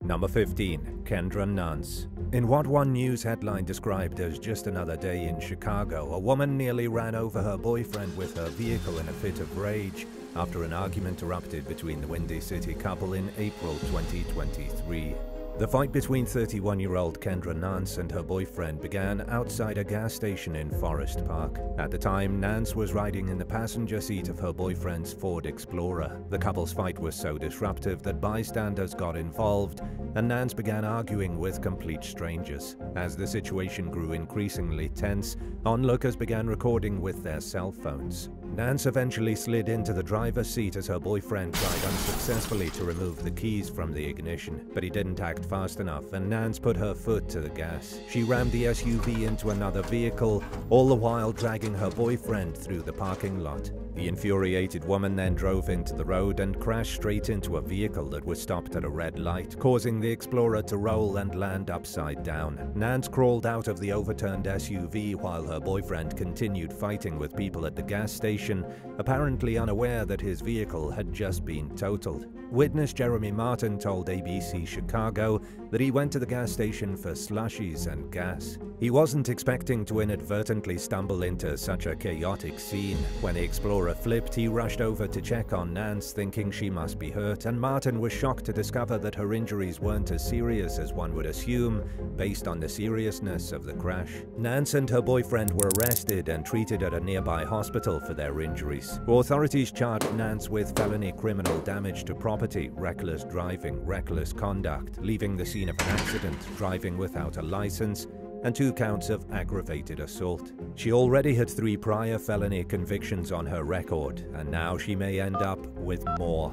Number 15. Kendra Nance. In what one news headline described as just another day in Chicago, a woman nearly ran over her boyfriend with her vehicle in a fit of rage after an argument erupted between the Windy City couple in April 2023. The fight between 31-year-old Kendra Nance and her boyfriend began outside a gas station in Forest Park. At the time, Nance was riding in the passenger seat of her boyfriend's Ford Explorer. The couple's fight was so disruptive that bystanders got involved, and Nance began arguing with complete strangers. As the situation grew increasingly tense, onlookers began recording with their cell phones. Nance eventually slid into the driver's seat as her boyfriend tried unsuccessfully to remove the keys from the ignition, but he didn't act fast enough, and Nance put her foot to the gas. She rammed the SUV into another vehicle, all the while dragging her boyfriend through the parking lot. The infuriated woman then drove into the road and crashed straight into a vehicle that was stopped at a red light, causing the Explorer to roll and land upside down. Nance crawled out of the overturned SUV while her boyfriend continued fighting with people at the gas station, apparently unaware that his vehicle had just been totaled. Witness Jeremy Martin told ABC Chicago that he went to the gas station for slushies and gas. He wasn't expecting to inadvertently stumble into such a chaotic scene. When the Explorer flipped, he rushed over to check on Nance, thinking she must be hurt, and Martin was shocked to discover that her injuries weren't as serious as one would assume, based on the seriousness of the crash. Nance and her boyfriend were arrested and treated at a nearby hospital for their injuries. Authorities charged Nance with felony criminal damage to property, reckless driving, reckless conduct, leaving the scene of an accident, driving without a license, and 2 counts of aggravated assault. She already had 3 prior felony convictions on her record, and now she may end up with more.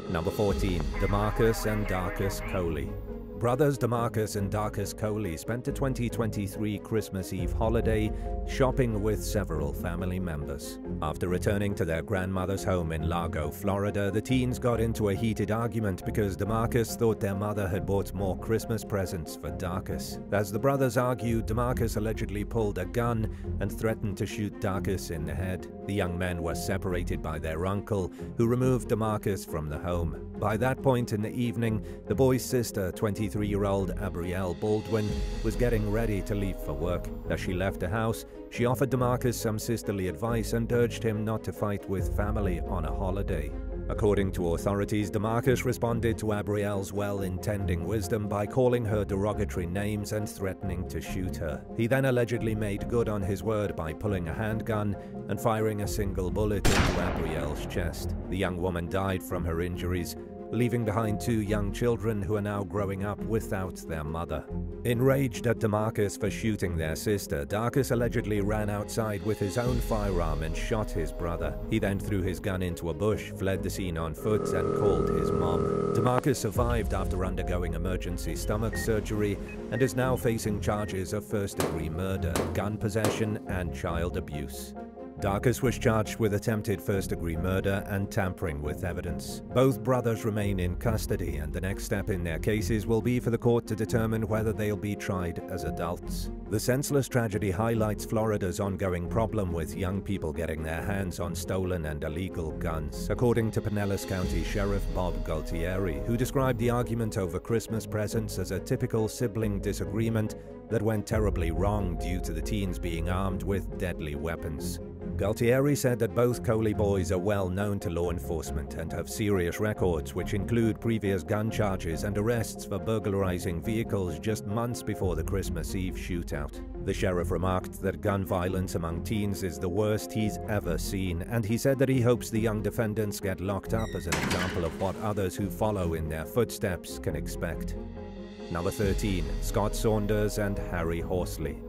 Number 14. DeMarcus and Darcus Coley. Brothers DeMarcus and Darcus Coley spent the 2023 Christmas Eve holiday shopping with several family members. After returning to their grandmother's home in Largo, Florida, the teens got into a heated argument because DeMarcus thought their mother had bought more Christmas presents for Darcus. As the brothers argued, DeMarcus allegedly pulled a gun and threatened to shoot Darcus in the head. The young men were separated by their uncle, who removed DeMarcus from the home. By that point in the evening, the boy's sister, 23-year-old Abrielle Baldwin, was getting ready to leave for work. As she left the house, she offered DeMarcus some sisterly advice and urged him not to fight with family on a holiday. According to authorities, DeMarcus responded to Abrielle's well-intending wisdom by calling her derogatory names and threatening to shoot her. He then allegedly made good on his word by pulling a handgun and firing a single bullet into Abrielle's chest. The young woman died from her injuries, leaving behind 2 young children who are now growing up without their mother. Enraged at DeMarcus for shooting their sister, Darcus allegedly ran outside with his own firearm and shot his brother. He then threw his gun into a bush, fled the scene on foot, and called his mom. DeMarcus survived after undergoing emergency stomach surgery and is now facing charges of first-degree murder, gun possession, and child abuse. Darcus was charged with attempted first-degree murder and tampering with evidence. Both brothers remain in custody, and the next step in their cases will be for the court to determine whether they'll be tried as adults. The senseless tragedy highlights Florida's ongoing problem with young people getting their hands on stolen and illegal guns, according to Pinellas County Sheriff Bob Galtieri, who described the argument over Christmas presents as a typical sibling disagreement that went terribly wrong due to the teens being armed with deadly weapons. Galtieri said that both Coley boys are well known to law enforcement and have serious records, which include previous gun charges and arrests for burglarizing vehicles just months before the Christmas Eve shootout. The sheriff remarked that gun violence among teens is the worst he's ever seen, and he said that he hopes the young defendants get locked up as an example of what others who follow in their footsteps can expect. Number 13. Scott Saunders and Harry Horsley.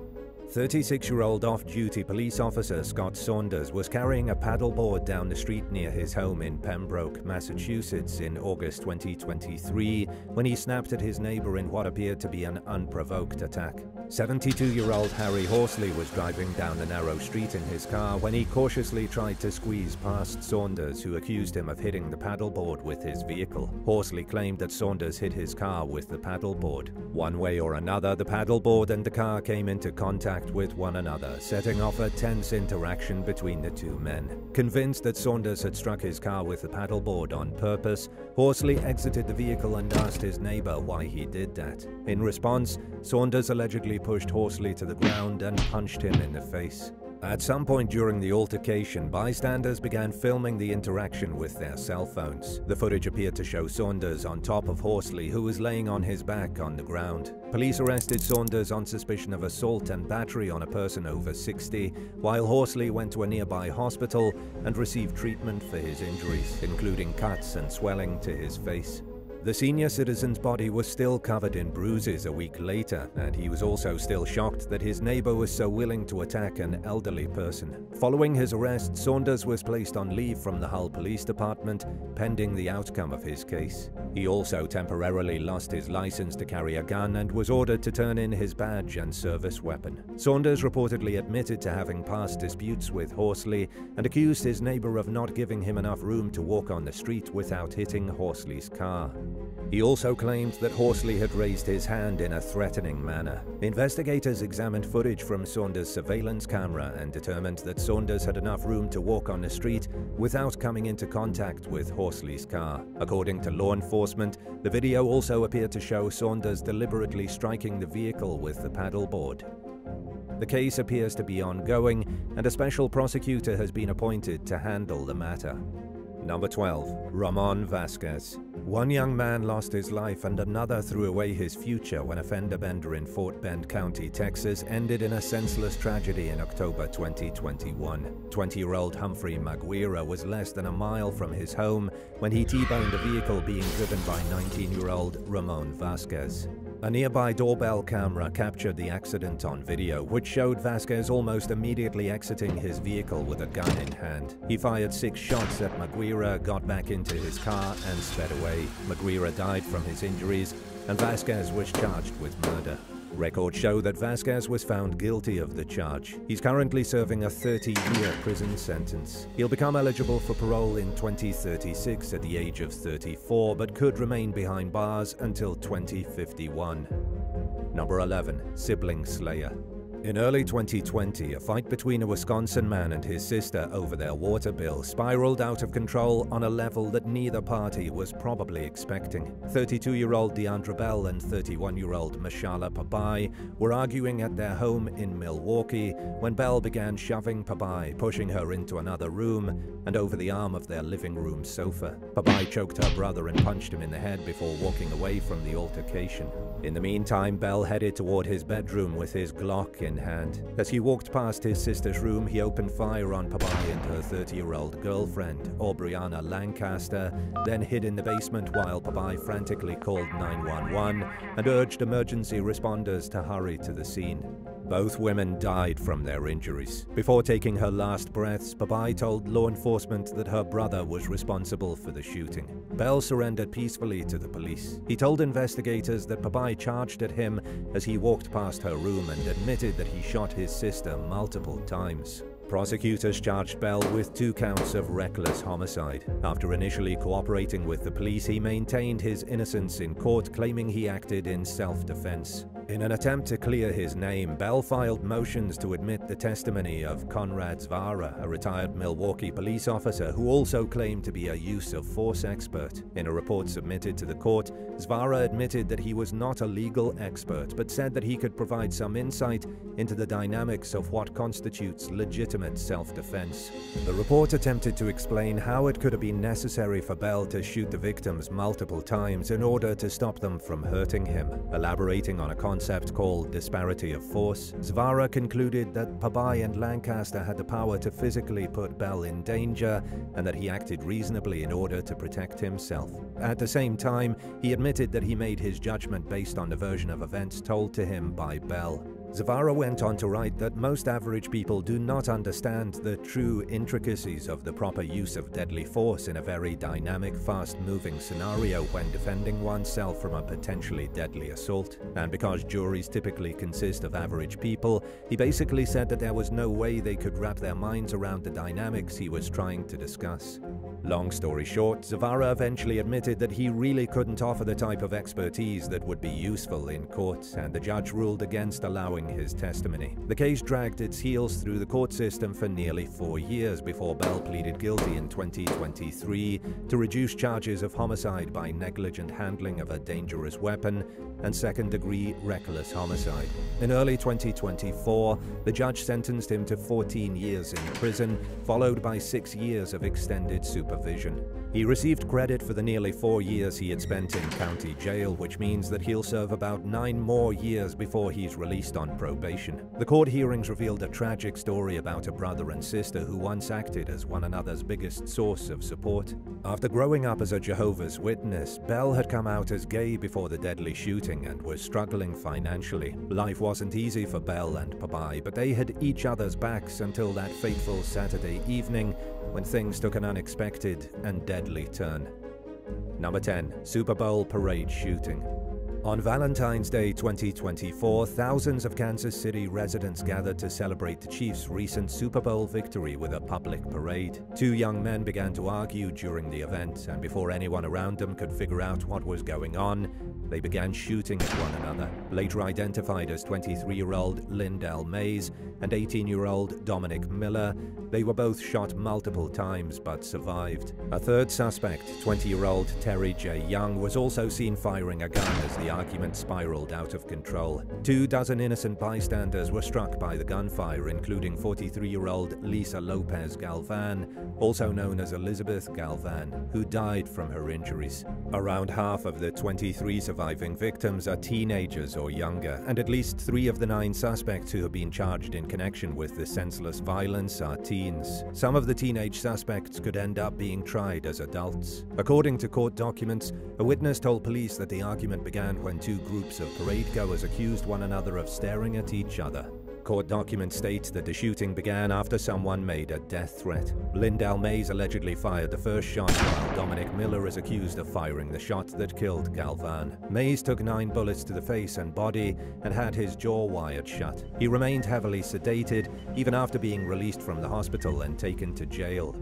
36-year-old off-duty police officer Scott Saunders was carrying a paddleboard down the street near his home in Pembroke, Massachusetts in August 2023 when he snapped at his neighbor in what appeared to be an unprovoked attack. 72-year-old Harry Horsley was driving down a narrow street in his car when he cautiously tried to squeeze past Saunders, who accused him of hitting the paddleboard with his vehicle. Horsley claimed that Saunders hit his car with the paddleboard. One way or another, the paddleboard and the car came into contact with one another, setting off a tense interaction between the two men. Convinced that Saunders had struck his car with the paddleboard on purpose, Horsley exited the vehicle and asked his neighbor why he did that. In response, Saunders allegedly pushed Horsley to the ground and punched him in the face. At some point during the altercation, bystanders began filming the interaction with their cell phones. The footage appeared to show Saunders on top of Horsley, who was laying on his back on the ground. Police arrested Saunders on suspicion of assault and battery on a person over 60, while Horsley went to a nearby hospital and received treatment for his injuries, including cuts and swelling to his face. The senior citizen's body was still covered in bruises a week later, and he was also still shocked that his neighbor was so willing to attack an elderly person. Following his arrest, Saunders was placed on leave from the Hull Police Department, pending the outcome of his case. He also temporarily lost his license to carry a gun and was ordered to turn in his badge and service weapon. Saunders reportedly admitted to having past disputes with Horsley and accused his neighbor of not giving him enough room to walk on the street without hitting Horsley's car. He also claimed that Horsley had raised his hand in a threatening manner. Investigators examined footage from Saunders' surveillance camera and determined that Saunders had enough room to walk on the street without coming into contact with Horsley's car. According to law enforcement, the video also appeared to show Saunders deliberately striking the vehicle with the paddleboard. The case appears to be ongoing, and a special prosecutor has been appointed to handle the matter. Number 12. Ramon Vasquez. One young man lost his life and another threw away his future when a fender bender in Fort Bend County, Texas ended in a senseless tragedy in October 2021. 20-year-old Humphrey Maguire was less than a mile from his home when he T-boned a vehicle being driven by 19-year-old Ramon Vasquez. A nearby doorbell camera captured the accident on video, which showed Vasquez almost immediately exiting his vehicle with a gun in hand. He fired 6 shots at Maguire, got back into his car, and sped away. Maguire died from his injuries, and Vasquez was charged with murder. Records show that Vasquez was found guilty of the charge. He's currently serving a 30-year prison sentence. He'll become eligible for parole in 2036 at the age of 34, but could remain behind bars until 2051. Number 11. Sibling Slayer. In early 2020, a fight between a Wisconsin man and his sister over their water bill spiraled out of control on a level that neither party was probably expecting. 32-year-old Deandra Bell and 31-year-old Mashala Pabai were arguing at their home in Milwaukee when Bell began shoving Pabai, pushing her into another room and over the arm of their living room sofa. Pabai choked her brother and punched him in the head before walking away from the altercation. In the meantime, Bell headed toward his bedroom with his Glock in hand. As he walked past his sister's room, he opened fire on Pabai and her 30-year-old girlfriend, Aubriana Lancaster, then hid in the basement while Pabai frantically called 911 and urged emergency responders to hurry to the scene. Both women died from their injuries. Before taking her last breaths, Pabai told law enforcement that her brother was responsible for the shooting. Bell surrendered peacefully to the police. He told investigators that Pabai charged at him as he walked past her room and admitted that he shot his sister multiple times. Prosecutors charged Bell with 2 counts of reckless homicide. After initially cooperating with the police, he maintained his innocence in court, claiming he acted in self-defense. In an attempt to clear his name, Bell filed motions to admit the testimony of Conrad Zvara, a retired Milwaukee police officer who also claimed to be a use-of-force expert. In a report submitted to the court, Zvara admitted that he was not a legal expert, but said that he could provide some insight into the dynamics of what constitutes legitimate self-defense. The report attempted to explain how it could have been necessary for Bell to shoot the victims multiple times in order to stop them from hurting him. Elaborating on a concept called disparity of force, Zvara concluded that Pabai and Lancaster had the power to physically put Bell in danger and that he acted reasonably in order to protect himself. At the same time, he admitted that he made his judgment based on the version of events told to him by Bell. Zavara went on to write that most average people do not understand the true intricacies of the proper use of deadly force in a very dynamic, fast-moving scenario when defending oneself from a potentially deadly assault. And because juries typically consist of average people, he basically said that there was no way they could wrap their minds around the dynamics he was trying to discuss. Long story short, Zavara eventually admitted that he really couldn't offer the type of expertise that would be useful in court, and the judge ruled against allowing his testimony. The case dragged its heels through the court system for nearly 4 years before Bell pleaded guilty in 2023 to reduce charges of homicide by negligent handling of a dangerous weapon and second-degree reckless homicide. In early 2024, the judge sentenced him to 14 years in prison, followed by 6 years of extended supervision. He received credit for the nearly 4 years he had spent in county jail, which means that he'll serve about 9 more years before he's released on probation. The court hearings revealed a tragic story about a brother and sister who once acted as one another's biggest source of support. After growing up as a Jehovah's Witness, Bell had come out as gay before the deadly shooting and was struggling financially. Life wasn't easy for Bell and Papai, but they had each other's backs until that fateful Saturday evening when things took an unexpected and deadly turn. Number 10. Super Bowl parade shooting. On Valentine's Day 2024, thousands of Kansas City residents gathered to celebrate the Chiefs' recent Super Bowl victory with a public parade. 2 young men began to argue during the event, and before anyone around them could figure out what was going on, they began shooting at one another. Later identified as 23-year-old Lindell Mays and 18-year-old Dominic Miller, they were both shot multiple times but survived. A third suspect, 20-year-old Terry J. Young, was also seen firing a gun as the argument spiraled out of control. 24 innocent bystanders were struck by the gunfire, including 43-year-old Lisa Lopez Galvan, also known as Elizabeth Galvan, who died from her injuries. Around half of the 23 surviving victims are teenagers or younger, and at least 3 of the 9 suspects who have been charged in connection with the senseless violence are teens. Some of the teenage suspects could end up being tried as adults. According to court documents, a witness told police that the argument began when 2 groups of parade-goers accused one another of staring at each other. Court documents state that the shooting began after someone made a death threat. Lindell Mays allegedly fired the first shot, while Dominic Miller is accused of firing the shot that killed Galvan. Mays took 9 bullets to the face and body and had his jaw wired shut. He remained heavily sedated, even after being released from the hospital and taken to jail.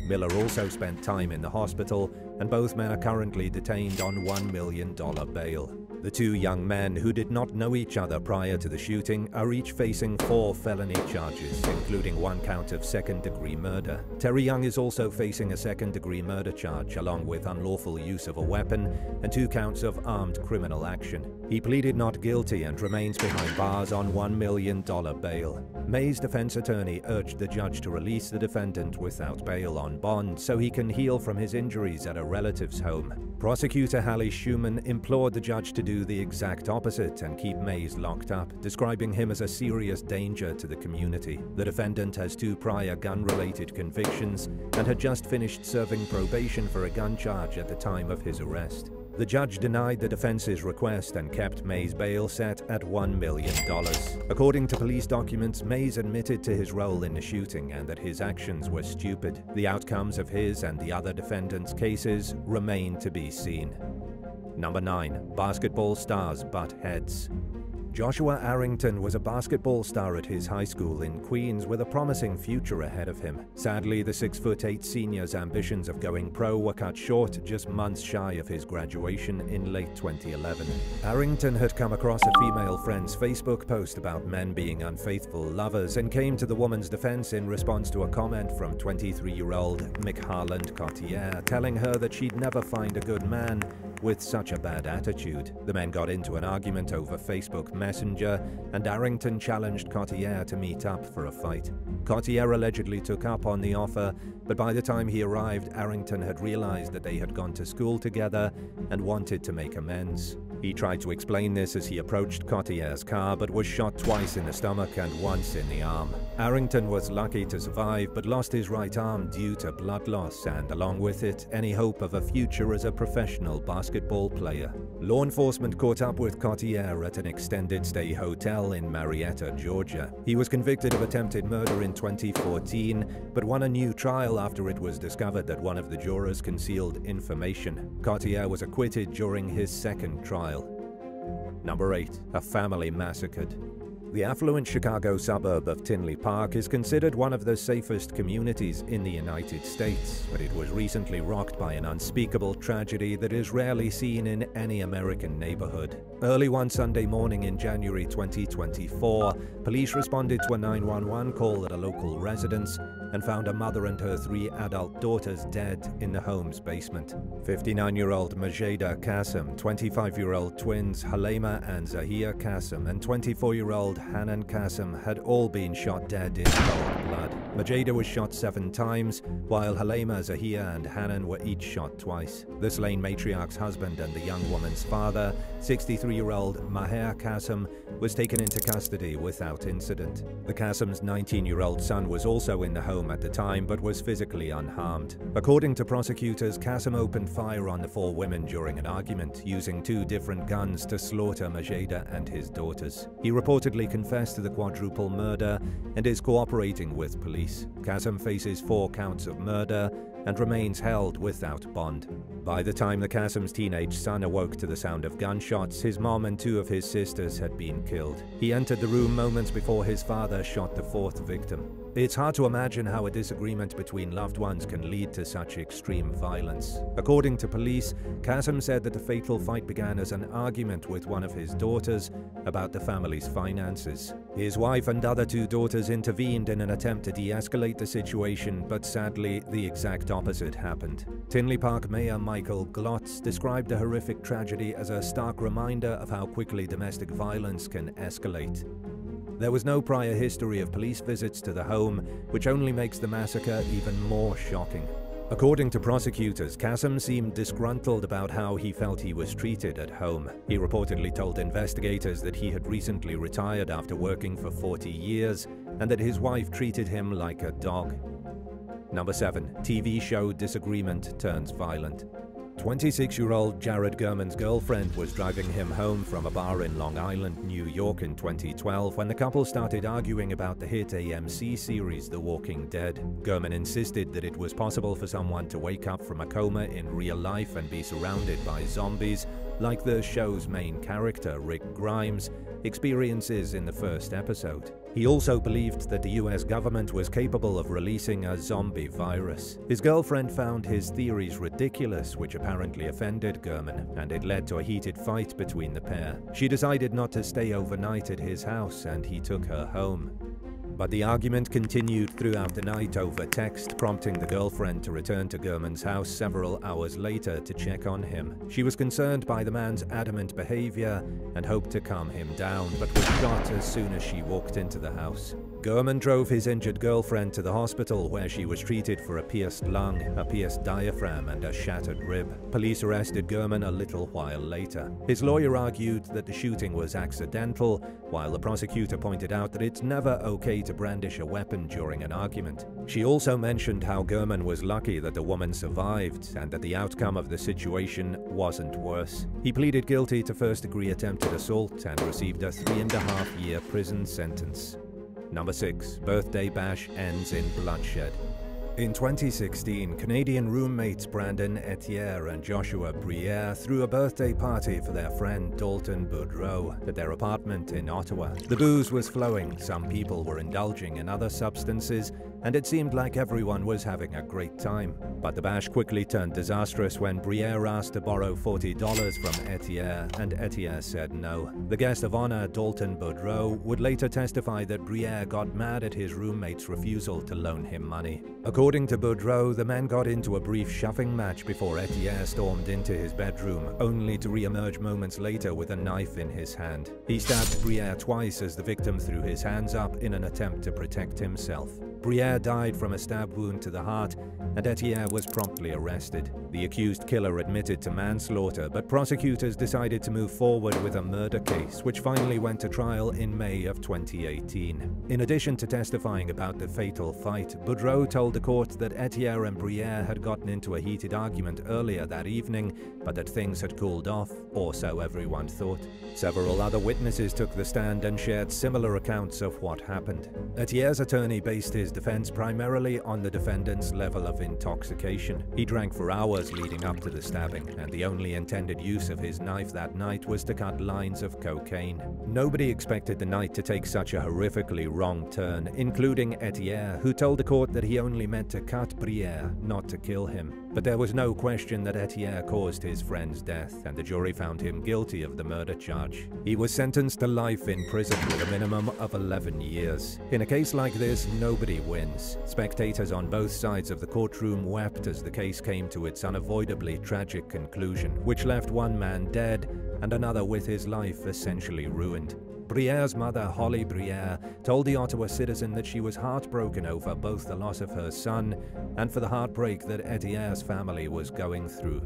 Miller also spent time in the hospital, and both men are currently detained on $1 million bail. The 2 young men, who did not know each other prior to the shooting, are each facing 4 felony charges, including 1 count of second-degree murder. Terry Young is also facing a second-degree murder charge, along with unlawful use of a weapon and 2 counts of armed criminal action. He pleaded not guilty and remains behind bars on $1 million bail. May's defense attorney urged the judge to release the defendant without bail on bond so he can heal from his injuries at a relative's home. Prosecutor Hallie Schumann implored the judge to do the exact opposite and keep Mays locked up, describing him as a serious danger to the community. The defendant has 2 prior gun-related convictions and had just finished serving probation for a gun charge at the time of his arrest. The judge denied the defense's request and kept Mays' bail set at $1 million. According to police documents, Mays admitted to his role in the shooting and that his actions were stupid. The outcomes of his and the other defendants' cases remain to be seen. Number 9. Basketball stars butt heads. Joshua Arrington was a basketball star at his high school in Queens with a promising future ahead of him. Sadly, the 6'8" senior's ambitions of going pro were cut short just months shy of his graduation in late 2011. Arrington had come across a female friend's Facebook post about men being unfaithful lovers and came to the woman's defense in response to a comment from 23-year-old McHarland Cottier telling her that she'd never find a good man with such a bad attitude. The men got into an argument over Facebook Messenger, and Arrington challenged Cottier to meet up for a fight. Cottier allegedly took up on the offer, but by the time he arrived, Arrington had realized that they had gone to school together and wanted to make amends. He tried to explain this as he approached Cotillier's car, but was shot twice in the stomach and once in the arm. Arrington was lucky to survive, but lost his right arm due to blood loss and, along with it, any hope of a future as a professional basketball player. Law enforcement caught up with Cotiller at an extended stay hotel in Marietta, Georgia. He was convicted of attempted murder in 2014, but won a new trial after it was discovered that one of the jurors concealed information. Cotiller was acquitted during his second trial. Number 8. A family massacred. The affluent Chicago suburb of Tinley Park is considered one of the safest communities in the United States, but it was recently rocked by an unspeakable tragedy that is rarely seen in any American neighborhood. Early one Sunday morning in January 2024, police responded to a 911 call at a local residence and found a mother and her 3 adult daughters dead in the home's basement. 59-year-old Majeda Qasim, 25-year-old twins Halema and Zahia Qasim, and 24-year-old Hanan Qasim had all been shot dead in cold blood. Majeda was shot 7 times, while Halema, Zahia, and Hanan were each shot twice. The slain matriarch's husband and the young woman's father, 63-year-old Maher Qasim, was taken into custody without incident. The Qasim's 19-year-old son was also in the home at the time, but was physically unharmed. According to prosecutors, Qasim opened fire on the 4 women during an argument, using 2 different guns to slaughter Majeda and his daughters. He reportedly confessed to the quadruple murder and is cooperating with police. Qasim faces 4 counts of murder and remains held without bond. By the time the Qasim's teenage son awoke to the sound of gunshots, his mom and 2 of his sisters had been killed. He entered the room moments before his father shot the 4th victim. It's hard to imagine how a disagreement between loved ones can lead to such extreme violence. According to police, Qasim said that the fatal fight began as an argument with one of his daughters about the family's finances. His wife and other 2 daughters intervened in an attempt to de-escalate the situation, but sadly, the exact opposite happened. Tinley Park Mayor Michael Glotz described the horrific tragedy as a stark reminder of how quickly domestic violence can escalate. There was no prior history of police visits to the home, which only makes the massacre even more shocking. According to prosecutors, Qasim seemed disgruntled about how he felt he was treated at home. He reportedly told investigators that he had recently retired after working for 40 years and that his wife treated him like a dog. Number 7. TV show disagreement turns violent. 26-year-old Jared Gurman's girlfriend was driving him home from a bar in Long Island, New York in 2012 when the couple started arguing about the hit AMC series The Walking Dead. Gurman insisted that it was possible for someone to wake up from a coma in real life and be surrounded by zombies, like the show's main character, Rick Grimes, experiences in the first episode. He also believed that the US government was capable of releasing a zombie virus. His girlfriend found his theories ridiculous, which apparently offended Gurman, and it led to a heated fight between the pair. She decided not to stay overnight at his house, and he took her home. But the argument continued throughout the night over text, prompting the girlfriend to return to Gurman's house several hours later to check on him. She was concerned by the man's adamant behavior and hoped to calm him down, but was shot as soon as she walked into the house. Gurman drove his injured girlfriend to the hospital, where she was treated for a pierced lung, a pierced diaphragm, and a shattered rib. Police arrested Gurman a little while later. His lawyer argued that the shooting was accidental, while the prosecutor pointed out that it's never okay to brandish a weapon during an argument. She also mentioned how Gurman was lucky that the woman survived and that the outcome of the situation wasn't worse. He pleaded guilty to first-degree attempted assault and received a 3.5-year prison sentence. Number 6. Birthday bash ends in bloodshed. In 2016, Canadian roommates Brandon Etier and Joshua Briere threw a birthday party for their friend Dalton Boudreau at their apartment in Ottawa. The booze was flowing, some people were indulging in other substances, and it seemed like everyone was having a great time. But the bash quickly turned disastrous when Briere asked to borrow $40 from Etier, and Etier said no. The guest of honor, Dalton Boudreau, would later testify that Briere got mad at his roommate's refusal to loan him money. According to Boudreau, the men got into a brief shoving match before Etier stormed into his bedroom, only to re-emerge moments later with a knife in his hand. He stabbed Briere twice as the victim threw his hands up in an attempt to protect himself. Briere died from a stab wound to the heart, and Etienne was promptly arrested. The accused killer admitted to manslaughter, but prosecutors decided to move forward with a murder case, which finally went to trial in May of 2018. In addition to testifying about the fatal fight, Boudreau told the court that Etienne and Briere had gotten into a heated argument earlier that evening, but that things had cooled off, or so everyone thought. Several other witnesses took the stand and shared similar accounts of what happened. Etienne's attorney based his defense primarily on the defendant's level of intoxication. He drank for hours leading up to the stabbing, and the only intended use of his knife that night was to cut lines of cocaine. Nobody expected the night to take such a horrifically wrong turn, including Etienne, who told the court that he only meant to cut Briere, not to kill him. But there was no question that Etienne caused his friend's death, and the jury found him guilty of the murder charge. He was sentenced to life in prison with a minimum of 11 years. In a case like this, nobody wins. Spectators on both sides of the courtroom wept as the case came to its unavoidably tragic conclusion, which left one man dead and another with his life essentially ruined. Briere's mother, Holly Briere, told the Ottawa Citizen that she was heartbroken over both the loss of her son and for the heartbreak that Etienne's family was going through.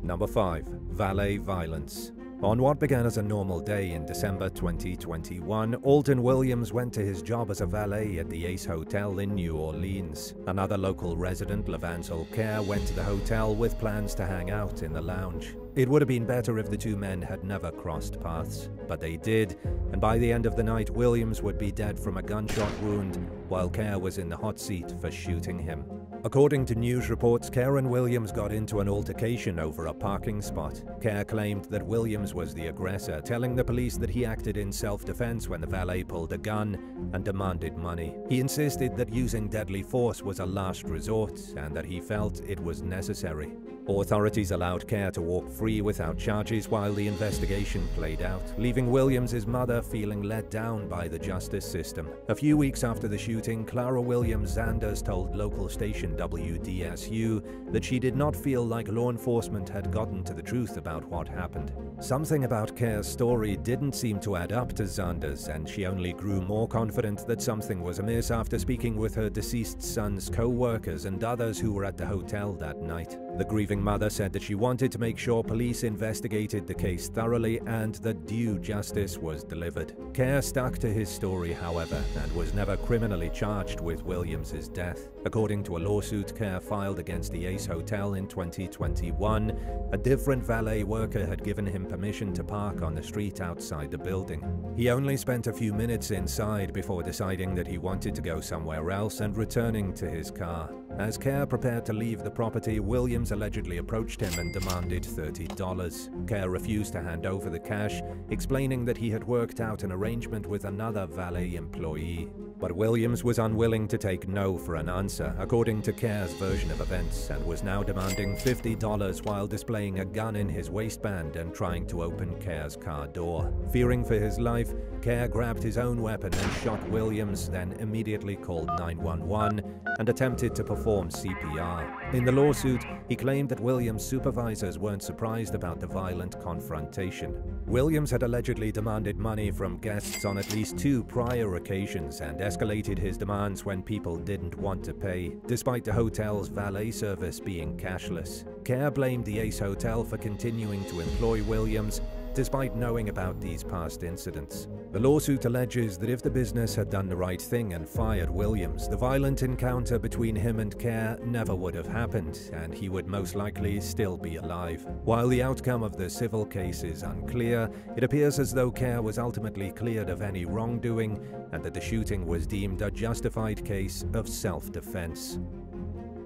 Number 5. Valet violence. On what began as a normal day in December 2021, Alton Williams went to his job as a valet at the Ace Hotel in New Orleans. Another local resident, Levansel Kerr, went to the hotel with plans to hang out in the lounge. It would have been better if the two men had never crossed paths, but they did, and by the end of the night, Williams would be dead from a gunshot wound, while Kerr was in the hot seat for shooting him. According to news reports, Kerr and Williams got into an altercation over a parking spot. Kerr claimed that Williams was the aggressor, telling the police that he acted in self-defense when the valet pulled a gun and demanded money. He insisted that using deadly force was a last resort and that he felt it was necessary. Authorities allowed Kerr to walk free without charges while the investigation played out, leaving Williams' mother feeling let down by the justice system. A few weeks after the shooting, Clara Williams Zanders told local station WDSU that she did not feel like law enforcement had gotten to the truth about what happened. Something about Kerr's story didn't seem to add up to Zanders, and she only grew more confident that something was amiss after speaking with her deceased son's co-workers and others who were at the hotel that night. The grieving mother said that she wanted to make sure police investigated the case thoroughly and that due justice was delivered. Kerr stuck to his story, however, and was never criminally charged with Williams' death. According to a lawsuit Kerr filed against the Ace Hotel in 2021, a different valet worker had given him permission to park on the street outside the building. He only spent a few minutes inside before deciding that he wanted to go somewhere else and returning to his car. As Kerr prepared to leave the property, Williams allegedly approached him and demanded $30. Kerr refused to hand over the cash, explaining that he had worked out an arrangement with another valet employee. But Williams was unwilling to take no for an answer, according to Kerr's version of events, and was now demanding $50 while displaying a gun in his waistband and trying to open Kerr's car door. Fearing for his life, Kerr grabbed his own weapon and shot Williams, then immediately called 911 and attempted to perform CPR. In the lawsuit, he claimed that Williams' supervisors weren't surprised about the violent confrontation. Williams had allegedly demanded money from guests on at least 2 prior occasions and escalated his demands when people didn't want to pay, despite the hotel's valet service being cashless. Kerr blamed the Ace Hotel for continuing to employ Williams, despite knowing about these past incidents. The lawsuit alleges that if the business had done the right thing and fired Williams, the violent encounter between him and Kerr never would have happened, and he would most likely still be alive. While the outcome of the civil case is unclear, it appears as though Kerr was ultimately cleared of any wrongdoing, and that the shooting was deemed a justified case of self-defense.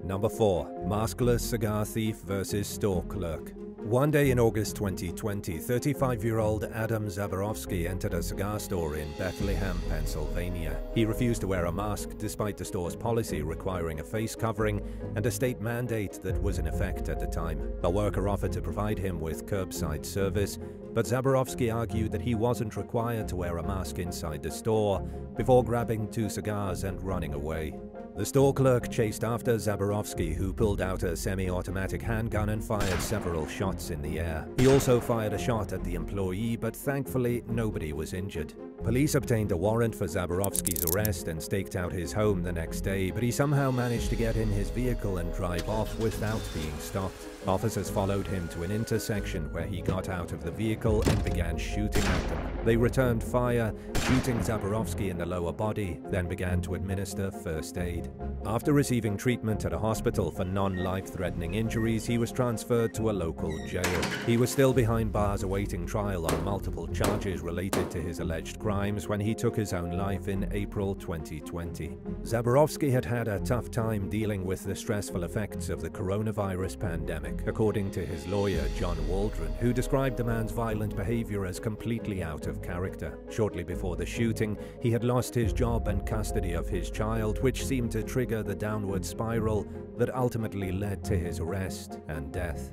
Number 4. Maskless cigar thief versus store clerk. One day in August 2020, 35-year-old Adam Zaborowski entered a cigar store in Bethlehem, Pennsylvania. He refused to wear a mask despite the store's policy requiring a face covering and a state mandate that was in effect at the time. A worker offered to provide him with curbside service, but Zaborowski argued that he wasn't required to wear a mask inside the store before grabbing 2 cigars and running away. The store clerk chased after Zaborowski, who pulled out a semi-automatic handgun and fired several shots in the air. He also fired a shot at the employee, but thankfully nobody was injured. Police obtained a warrant for Zaborowski's arrest and staked out his home the next day, but he somehow managed to get in his vehicle and drive off without being stopped. Officers followed him to an intersection where he got out of the vehicle and began shooting at them. They returned fire, shooting Zaborowski in the lower body, then began to administer first aid. After receiving treatment at a hospital for non-life-threatening injuries, he was transferred to a local jail. He was still behind bars awaiting trial on multiple charges related to his alleged crimes when he took his own life in April 2020. Zaborowski had had a tough time dealing with the stressful effects of the coronavirus pandemic, according to his lawyer, John Waldron, who described the man's violent behavior as completely out of character. Shortly before the shooting, he had lost his job and custody of his child, which seemed to trigger the downward spiral that ultimately led to his arrest and death.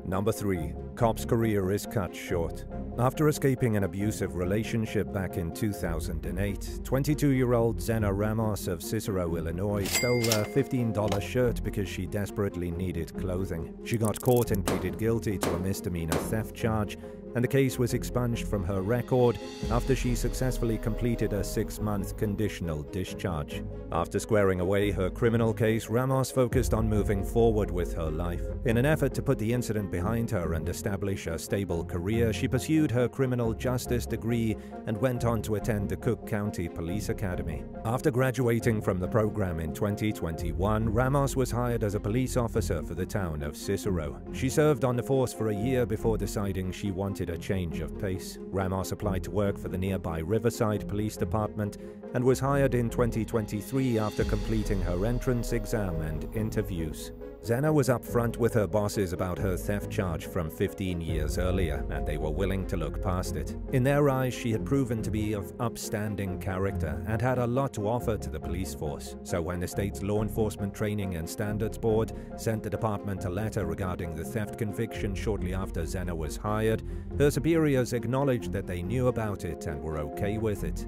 Number 3. Cop's career is cut short. After escaping an abusive relationship back in 2008, 22-year-old Zena Ramos of Cicero, Illinois, stole a $15 shirt because she desperately needed clothing. She got caught and pleaded guilty to a misdemeanor theft charge, and the case was expunged from her record after she successfully completed a 6-month conditional discharge. After squaring away her criminal case, Ramos focused on moving forward with her life. In an effort to put the incident behind her and establish a stable career, she pursued her criminal justice degree and went on to attend the Cook County Police Academy. After graduating from the program in 2021, Ramos was hired as a police officer for the town of Cicero. She served on the force for a year before deciding she wanted a change of pace. Ramos applied to work for the nearby Riverside Police Department and was hired in 2023 after completing her entrance exam and interviews. Zena was upfront with her bosses about her theft charge from 15 years earlier, and they were willing to look past it. In their eyes, she had proven to be of upstanding character and had a lot to offer to the police force. So when the state's Law Enforcement Training and Standards Board sent the department a letter regarding the theft conviction shortly after Zena was hired, her superiors acknowledged that they knew about it and were okay with it.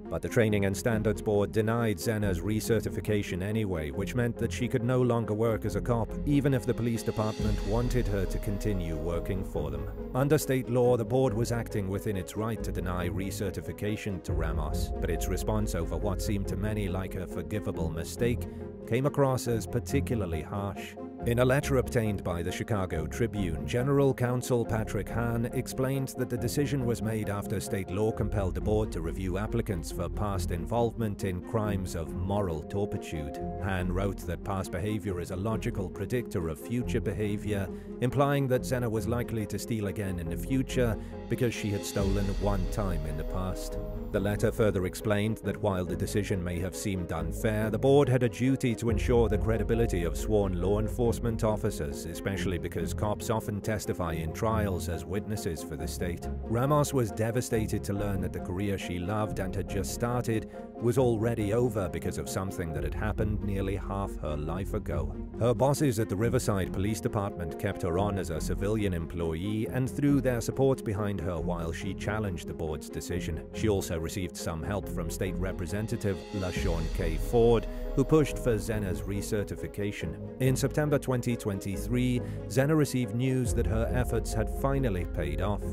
But the Training and Standards Board denied Zena's recertification anyway, which meant that she could no longer work as a cop, even if the police department wanted her to continue working for them. Under state law, the board was acting within its right to deny recertification to Ramos, but its response over what seemed to many like a forgivable mistake came across as particularly harsh. In a letter obtained by the Chicago Tribune, General Counsel Patrick Hahn explained that the decision was made after state law compelled the board to review applicants for past involvement in crimes of moral turpitude. Hahn wrote that past behavior is a logical predictor of future behavior, implying that Zena was likely to steal again in the future because she had stolen one time in the past. The letter further explained that while the decision may have seemed unfair, the board had a duty to ensure the credibility of sworn law enforcement officers, especially because cops often testify in trials as witnesses for the state. Ramos was devastated to learn that the career she loved and had just started was already over because of something that had happened nearly half her life ago. Her bosses at the Riverside Police Department kept her on as a civilian employee and threw their support behind her while she challenged the board's decision. She also received some help from State Representative LaShawn K. Ford, who pushed for Zena's recertification. In September 2023, Zena received news that her efforts had finally paid off.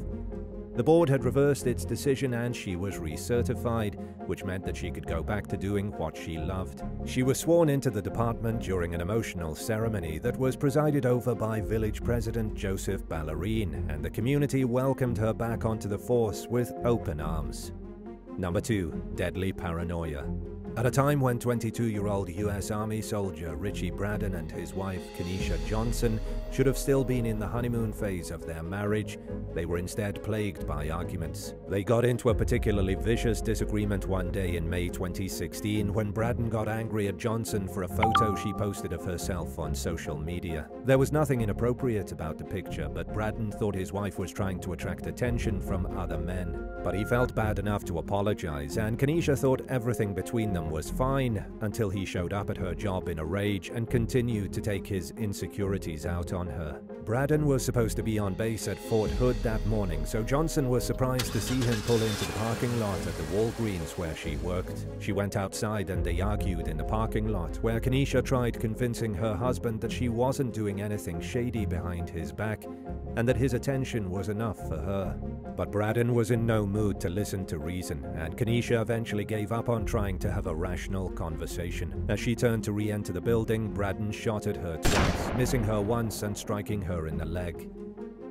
The board had reversed its decision and she was recertified, which meant that she could go back to doing what she loved. She was sworn into the department during an emotional ceremony that was presided over by Village President Joseph Ballerine, and the community welcomed her back onto the force with open arms. Number 2. Deadly paranoia. At a time when 22-year-old U.S. Army soldier Richie Braden and his wife Kenesha Johnson should have still been in the honeymoon phase of their marriage, they were instead plagued by arguments. They got into a particularly vicious disagreement one day in May 2016 when Braden got angry at Johnson for a photo she posted of herself on social media. There was nothing inappropriate about the picture, but Braden thought his wife was trying to attract attention from other men. But he felt bad enough to apologize, and Kenesha thought everything between them was fine until he showed up at her job in a rage and continued to take his insecurities out on her. Braden was supposed to be on base at Fort Hood that morning, so Johnson was surprised to see him pull into the parking lot at the Walgreens where she worked. She went outside and they argued in the parking lot, where Kenesha tried convincing her husband that she wasn't doing anything shady behind his back and that his attention was enough for her. But Braden was in no mood to listen to reason, and Kenesha eventually gave up on trying to have a rational conversation. As she turned to re-enter the building, Braden shot at her twice, missing her once and striking her in the leg.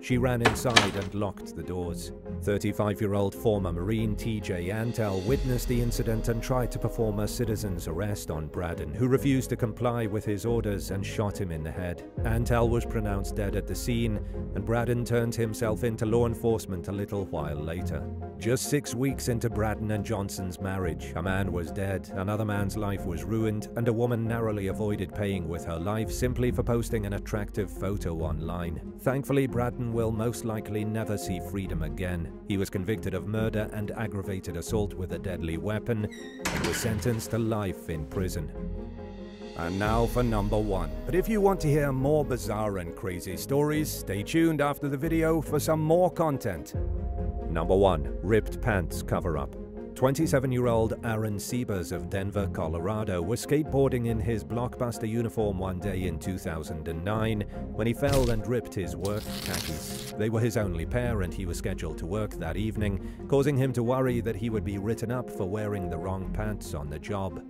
She ran inside and locked the doors. 35-year-old former Marine TJ Antel witnessed the incident and tried to perform a citizen's arrest on Braden, who refused to comply with his orders and shot him in the head. Antel was pronounced dead at the scene, and Braden turned himself into law enforcement a little while later. Just 6 weeks into Braden and Johnson's marriage, a man was dead, another man's life was ruined, and a woman narrowly avoided paying with her life simply for posting an attractive photo online. Thankfully, Braden will most likely never see freedom again. He was convicted of murder and aggravated assault with a deadly weapon and was sentenced to life in prison. And now for number 1. But if you want to hear more bizarre and crazy stories, stay tuned after the video for some more content. Number 1. Ripped Pants Cover-Up. 27-year-old Aaron Siebers of Denver, Colorado was skateboarding in his Blockbuster uniform one day in 2009 when he fell and ripped his work khakis. They were his only pair and he was scheduled to work that evening, causing him to worry that he would be written up for wearing the wrong pants on the job.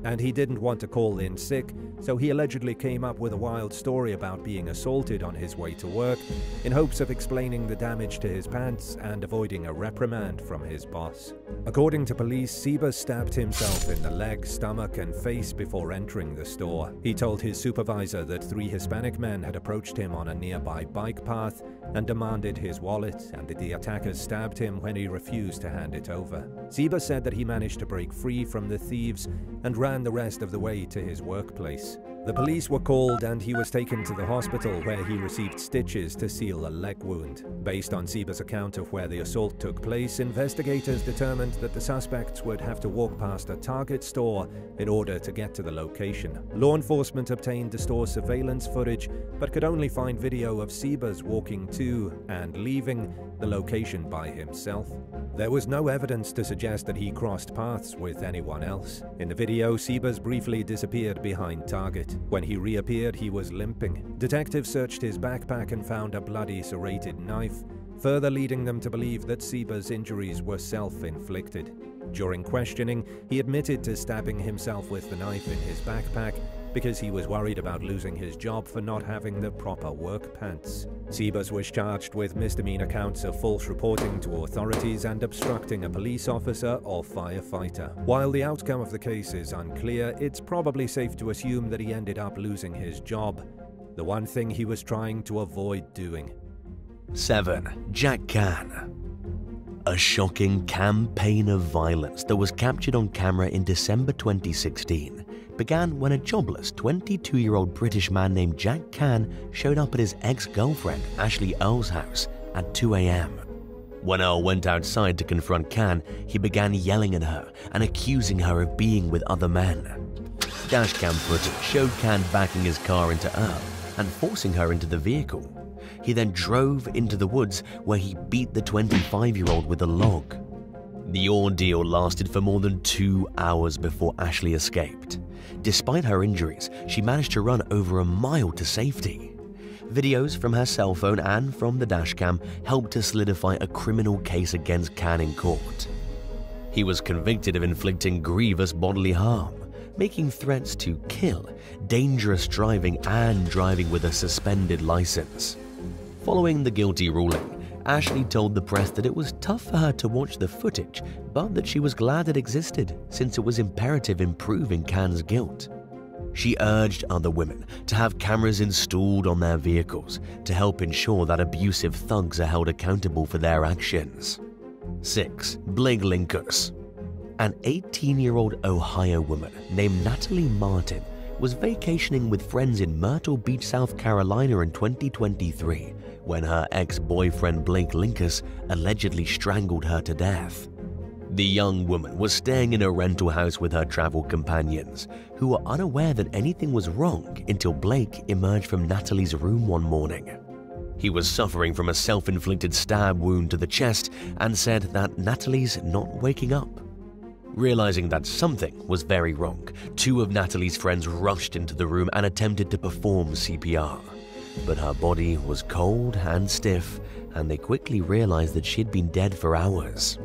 And he didn't want to call in sick, so he allegedly came up with a wild story about being assaulted on his way to work in hopes of explaining the damage to his pants and avoiding a reprimand from his boss. According to police, Siebers stabbed himself in the leg, stomach, and face before entering the store. He told his supervisor that 3 Hispanic men had approached him on a nearby bike path and demanded his wallet, and that the attackers stabbed him when he refused to hand it over. Siebers said that he managed to break free from the thieves and ran the rest of the way to his workplace. The police were called and he was taken to the hospital where he received stitches to seal a leg wound. Based on Siebers' account of where the assault took place, investigators determined that the suspects would have to walk past a Target store in order to get to the location. Law enforcement obtained the store's surveillance footage but could only find video of Siebers walking to and leaving the location by himself. There was no evidence to suggest that he crossed paths with anyone else. In the video, Siebers briefly disappeared behind Target. When he reappeared, he was limping. Detectives searched his backpack and found a bloody serrated knife, further leading them to believe that Siebers' injuries were self-inflicted. During questioning, he admitted to stabbing himself with the knife in his backpack because he was worried about losing his job for not having the proper work pants. Siebers was charged with misdemeanor counts of false reporting to authorities and obstructing a police officer or firefighter. While the outcome of the case is unclear, it's probably safe to assume that he ended up losing his job, the one thing he was trying to avoid doing. 7. Jack Can. A shocking campaign of violence that was captured on camera in December 2016 began when a jobless 22-year-old British man named Jack Can showed up at his ex-girlfriend Ashley Earle's house at 2 a.m. When Earle went outside to confront Can, he began yelling at her and accusing her of being with other men. Dashcam footage showed Can backing his car into Earle and forcing her into the vehicle. He then drove into the woods where he beat the 25-year-old with a log. The ordeal lasted for more than 2 hours before Ashley escaped. Despite her injuries, she managed to run over a mile to safety. Videos from her cell phone and from the dashcam helped to solidify a criminal case against Can in court. He was convicted of inflicting grievous bodily harm, making threats to kill, dangerous driving, and driving with a suspended license. Following the guilty ruling, Ashley told the press that it was tough for her to watch the footage, but that she was glad it existed since it was imperative in proving Can's guilt. She urged other women to have cameras installed on their vehicles to help ensure that abusive thugs are held accountable for their actions. 6. Blake Linkus. An 18-year-old Ohio woman named Natalie Martin was vacationing with friends in Myrtle Beach, South Carolina in 2023 when her ex-boyfriend Blake Linkus allegedly strangled her to death. The young woman was staying in a rental house with her travel companions, who were unaware that anything was wrong until Blake emerged from Natalie's room one morning. He was suffering from a self-inflicted stab wound to the chest and said that Natalie's not waking up. Realizing that something was very wrong, 2 of Natalie's friends rushed into the room and attempted to perform CPR. But her body was cold and stiff, and they quickly realized that she'd been dead for hours.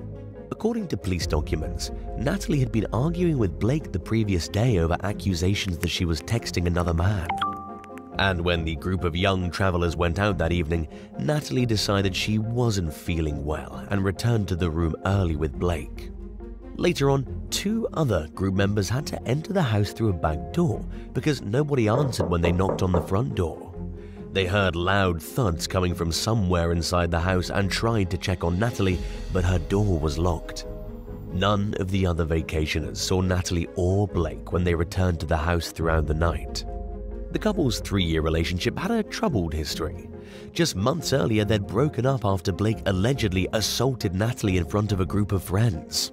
According to police documents, Natalie had been arguing with Blake the previous day over accusations that she was texting another man. And when the group of young travelers went out that evening, Natalie decided she wasn't feeling well and returned to the room early with Blake. Later on, 2 other group members had to enter the house through a back door because nobody answered when they knocked on the front door. They heard loud thuds coming from somewhere inside the house and tried to check on Natalie, but her door was locked. None of the other vacationers saw Natalie or Blake when they returned to the house throughout the night. The couple's 3-year relationship had a troubled history. Just months earlier, they'd broken up after Blake allegedly assaulted Natalie in front of a group of friends.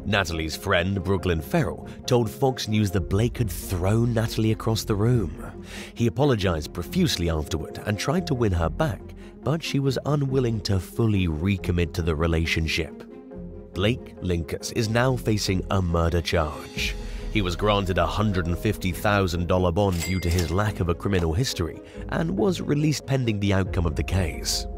Natalie's friend, Brooklyn Farrell, told Fox News that Blake had thrown Natalie across the room. He apologized profusely afterward and tried to win her back, but she was unwilling to fully recommit to the relationship. Blake Lincas is now facing a murder charge. He was granted a $150,000 bond due to his lack of a criminal history and was released pending the outcome of the case.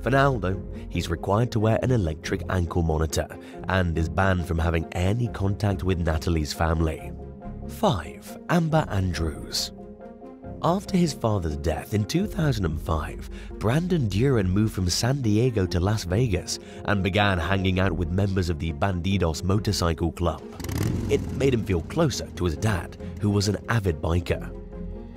For now, though, he's required to wear an electric ankle monitor and is banned from having any contact with Natalie's family. 5. Amber Andrews. After his father's death in 2005, Brandon Duran moved from San Diego to Las Vegas and began hanging out with members of the Bandidos motorcycle club. It made him feel closer to his dad, who was an avid biker.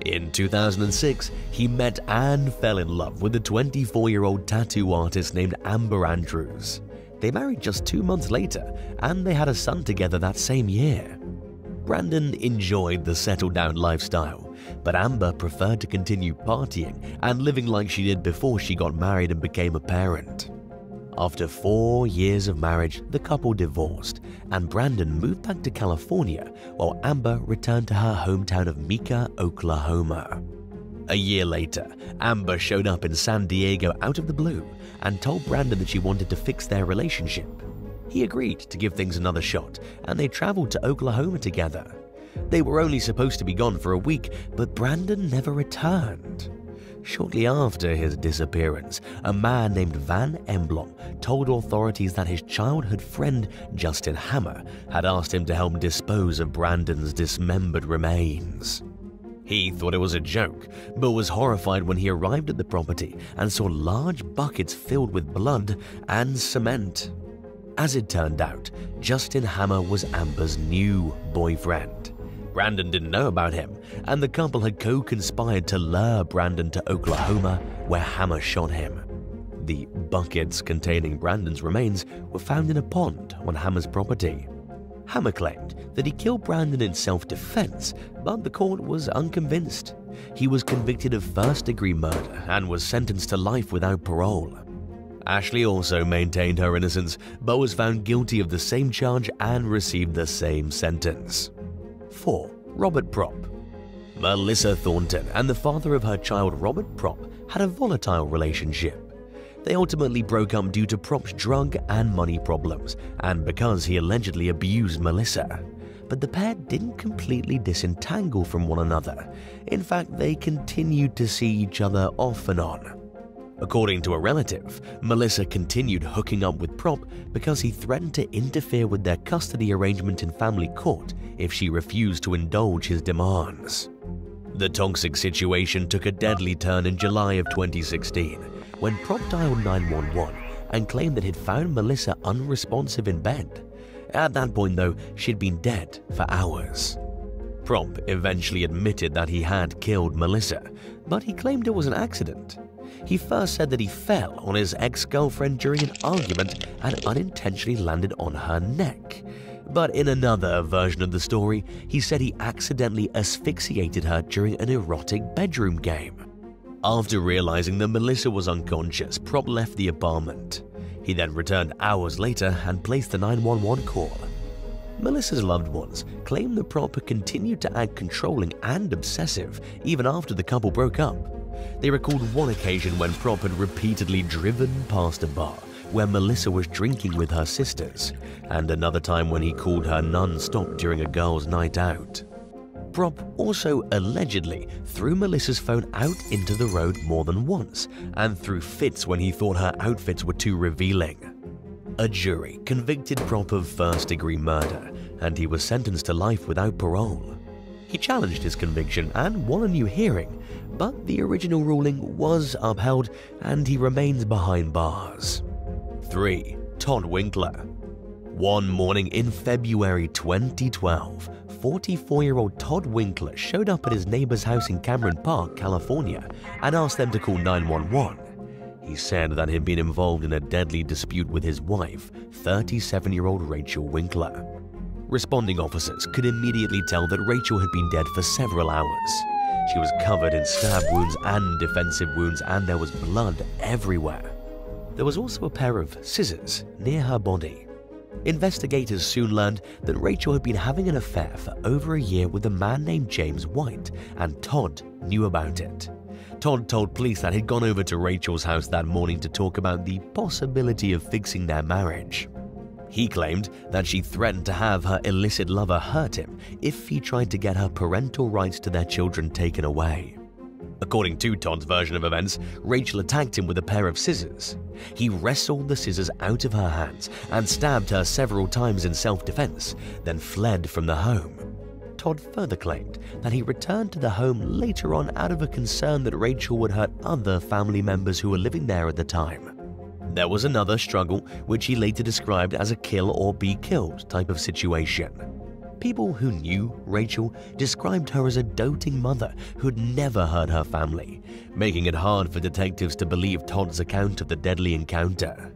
In 2006, he met and fell in love with a 24-year-old tattoo artist named Amber Andrews. They married just 2 months later, and they had a son together that same year. Brandon enjoyed the settled-down lifestyle, but Amber preferred to continue partying and living like she did before she got married and became a parent. After 4 years of marriage, the couple divorced, and Brandon moved back to California while Amber returned to her hometown of Meeker, Oklahoma. A year later, Amber showed up in San Diego out of the blue and told Brandon that she wanted to fix their relationship. He agreed to give things another shot, and they traveled to Oklahoma together. They were only supposed to be gone for a week, but Brandon never returned. Shortly after his disappearance, a man named Van Emblom told authorities that his childhood friend, Justin Hammer, had asked him to help dispose of Brandon's dismembered remains. He thought it was a joke, but was horrified when he arrived at the property and saw large buckets filled with blood and cement. As it turned out, Justin Hammer was Amber's new boyfriend. Brandon didn't know about him, and the couple had co-conspired to lure Brandon to Oklahoma, where Hammer shot him. The buckets containing Brandon's remains were found in a pond on Hammer's property. Hammer claimed that he killed Brandon in self-defense, but the court was unconvinced. He was convicted of first-degree murder and was sentenced to life without parole. Ashley also maintained her innocence, but was found guilty of the same charge and received the same sentence. 4. Robert Prop. Melissa Thornton and the father of her child Robert Prop had a volatile relationship. They ultimately broke up due to Prop's drug and money problems, and because he allegedly abused Melissa. But the pair didn't completely disentangle from one another. In fact, they continued to see each other off and on. According to a relative, Melissa continued hooking up with Prop because he threatened to interfere with their custody arrangement in family court if she refused to indulge his demands. The toxic situation took a deadly turn in July of 2016 when Prop dialed 911 and claimed that he'd found Melissa unresponsive in bed. At that point, though, she'd been dead for hours. Prop eventually admitted that he had killed Melissa, but he claimed it was an accident. He first said that he fell on his ex-girlfriend during an argument and unintentionally landed on her neck. But in another version of the story, he said he accidentally asphyxiated her during an erotic bedroom game. After realizing that Melissa was unconscious, Prop left the apartment. He then returned hours later and placed the 911 call. Melissa's loved ones claimed that Prop had continued to act controlling and obsessive even after the couple broke up. They recalled one occasion when Prop had repeatedly driven past a bar where Melissa was drinking with her sisters, and another time when he called her non-stop during a girls' night out. Rob also allegedly threw Melissa's phone out into the road more than once and threw fits when he thought her outfits were too revealing. A jury convicted Rob of first-degree murder, and he was sentenced to life without parole. He challenged his conviction and won a new hearing, but the original ruling was upheld and he remains behind bars. 3. Todd Winkler. One morning in February 2012, 44-year-old Todd Winkler showed up at his neighbor's house in Cameron Park, California, and asked them to call 911. He said that he'd been involved in a deadly dispute with his wife, 37-year-old Rachel Winkler. Responding officers could immediately tell that Rachel had been dead for several hours. She was covered in stab wounds and defensive wounds, and there was blood everywhere. There was also a pair of scissors near her body. Investigators soon learned that Rachel had been having an affair for over a year with a man named James White, and Todd knew about it. Todd told police that he'd gone over to Rachel's house that morning to talk about the possibility of fixing their marriage. He claimed that she threatened to have her illicit lover hurt him if he tried to get her parental rights to their children taken away. According to Todd's version of events, Rachel attacked him with a pair of scissors. He wrestled the scissors out of her hands and stabbed her several times in self-defense, then fled from the home. Todd further claimed that he returned to the home later on out of a concern that Rachel would hurt other family members who were living there at the time. There was another struggle, which he later described as a kill or be killed type of situation. People who knew Rachel described her as a doting mother who'd never hurt her family, making it hard for detectives to believe Todd's account of the deadly encounter.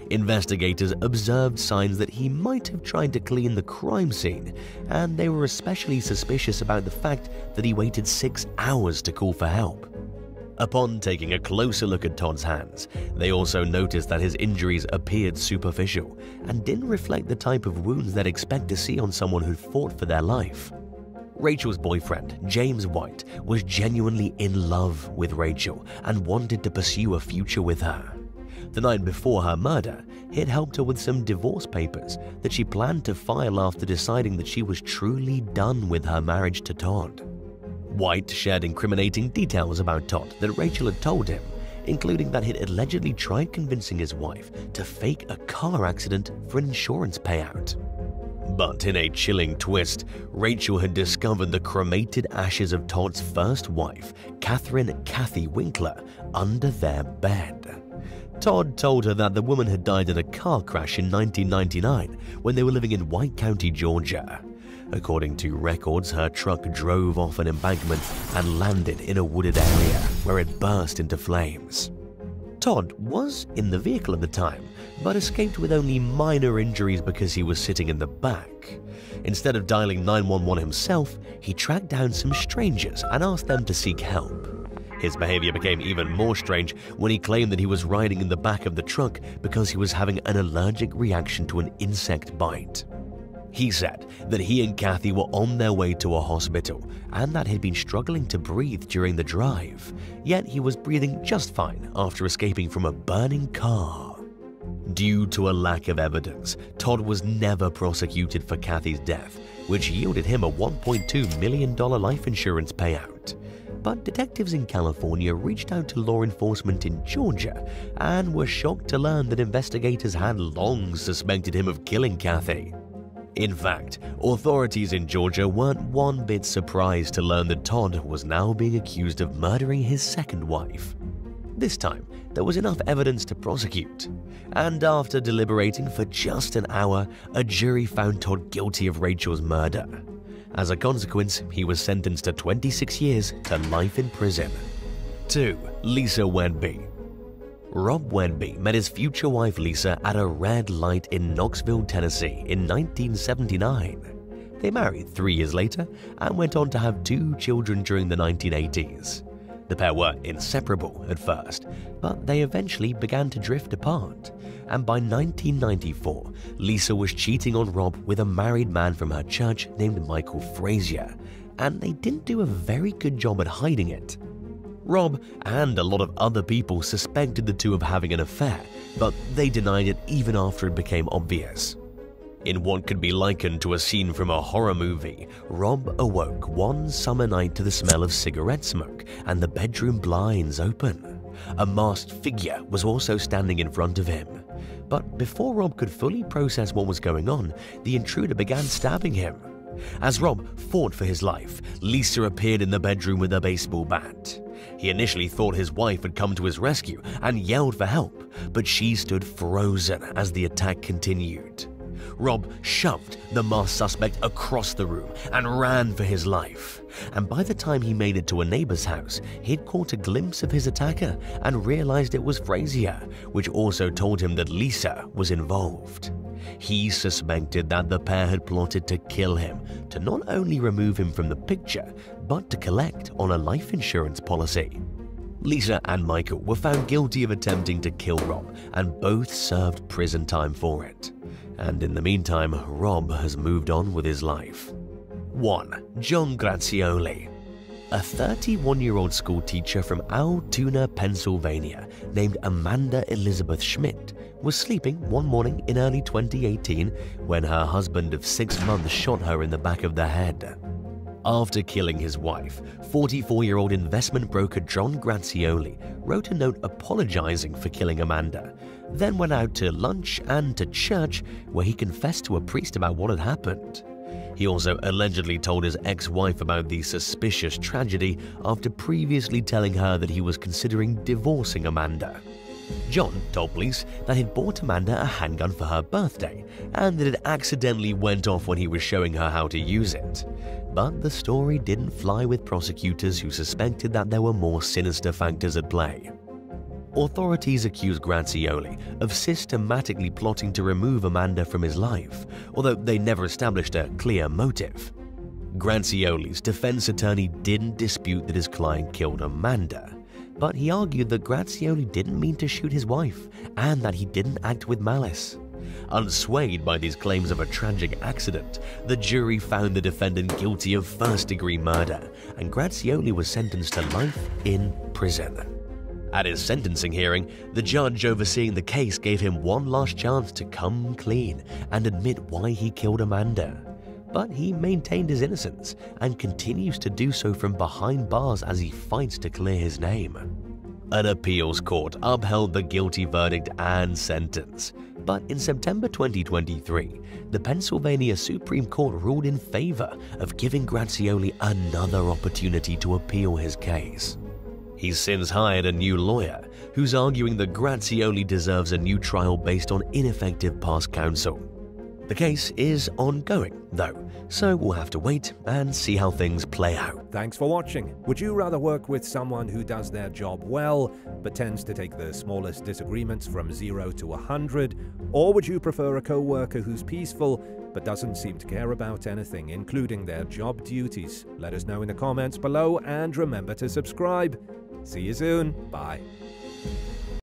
Investigators observed signs that he might have tried to clean the crime scene, and they were especially suspicious about the fact that he waited 6 hours to call for help. Upon taking a closer look at Todd's hands, they also noticed that his injuries appeared superficial and didn't reflect the type of wounds they'd expect to see on someone who'd fought for their life. Rachel's boyfriend, James White, was genuinely in love with Rachel and wanted to pursue a future with her. The night before her murder, he'd helped her with some divorce papers that she planned to file after deciding that she was truly done with her marriage to Todd. White shared incriminating details about Todd that Rachel had told him, including that he'd allegedly tried convincing his wife to fake a car accident for an insurance payout. But in a chilling twist, Rachel had discovered the cremated ashes of Todd's first wife, Kathy Winkler, under their bed. Todd told her that the woman had died in a car crash in 1999 when they were living in White County, Georgia. According to records, her truck drove off an embankment and landed in a wooded area where it burst into flames. Todd was in the vehicle at the time, but escaped with only minor injuries because he was sitting in the back. Instead of dialing 911 himself, he tracked down some strangers and asked them to seek help. His behavior became even more strange when he claimed that he was riding in the back of the truck because he was having an allergic reaction to an insect bite. He said that he and Kathy were on their way to a hospital and that he'd been struggling to breathe during the drive, yet he was breathing just fine after escaping from a burning car. Due to a lack of evidence, Todd was never prosecuted for Kathy's death, which yielded him a $1.2 million life insurance payout. But detectives in California reached out to law enforcement in Georgia and were shocked to learn that investigators had long suspected him of killing Kathy. In fact, authorities in Georgia weren't one bit surprised to learn that Todd was now being accused of murdering his second wife. This time, there was enough evidence to prosecute, and after deliberating for just an hour, a jury found Todd guilty of Rachel's murder. As a consequence, he was sentenced to 26 years to life in prison. 2. Lisa Wenby. Rob Wenby met his future wife Lisa at a red light in Knoxville, Tennessee in 1979. They married 3 years later and went on to have 2 children during the 1980s. The pair were inseparable at first, but they eventually began to drift apart, and by 1994, Lisa was cheating on Rob with a married man from her church named Michael Frazier, and they didn't do a very good job at hiding it. Rob and a lot of other people suspected the two of having an affair, but they denied it even after it became obvious. In what could be likened to a scene from a horror movie, Rob awoke one summer night to the smell of cigarette smoke and the bedroom blinds open. A masked figure was also standing in front of him. But before Rob could fully process what was going on, the intruder began stabbing him. As Rob fought for his life, Lisa appeared in the bedroom with a baseball bat. He initially thought his wife had come to his rescue and yelled for help, but she stood frozen as the attack continued. Rob shoved the masked suspect across the room and ran for his life. And by the time he made it to a neighbor's house, he'd caught a glimpse of his attacker and realized it was Frazier, which also told him that Lisa was involved. He suspected that the pair had plotted to kill him, to not only remove him from the picture, but to collect on a life insurance policy. Lisa and Michael were found guilty of attempting to kill Rob, and both served prison time for it. And in the meantime, Rob has moved on with his life. 1. John Grazioli. A 31-year-old school teacher from Altoona, Pennsylvania, named Amanda Elizabeth Schmidt, was sleeping one morning in early 2018 when her husband of 6 months shot her in the back of the head. After killing his wife, 44-year-old investment broker John Grazioli wrote a note apologizing for killing Amanda, then went out to lunch and to church where he confessed to a priest about what had happened. He also allegedly told his ex-wife about the suspicious tragedy after previously telling her that he was considering divorcing Amanda. John told police that he'd bought Amanda a handgun for her birthday and that it accidentally went off when he was showing her how to use it. But the story didn't fly with prosecutors who suspected that there were more sinister factors at play. Authorities accused Grazioli of systematically plotting to remove Amanda from his life, although they never established a clear motive. Grazioli's defense attorney didn't dispute that his client killed Amanda, but he argued that Grazioli didn't mean to shoot his wife and that he didn't act with malice. Unswayed by these claims of a tragic accident, the jury found the defendant guilty of first-degree murder, and Grazioli was sentenced to life in prison. At his sentencing hearing, the judge overseeing the case gave him one last chance to come clean and admit why he killed Amanda. But he maintained his innocence and continues to do so from behind bars as he fights to clear his name. An appeals court upheld the guilty verdict and sentence, but in September 2023, the Pennsylvania Supreme Court ruled in favor of giving Grazioli another opportunity to appeal his case. He's since hired a new lawyer who's arguing that Grazioli deserves a new trial based on ineffective past counsel. The case is ongoing, though, so we'll have to wait and see how things play out. Thanks for watching. Would you rather work with someone who does their job well, but tends to take the smallest disagreements from 0 to 100? Or would you prefer a co-worker who's peaceful, but doesn't seem to care about anything, including their job duties? Let us know in the comments below, and remember to subscribe. See you soon. Bye.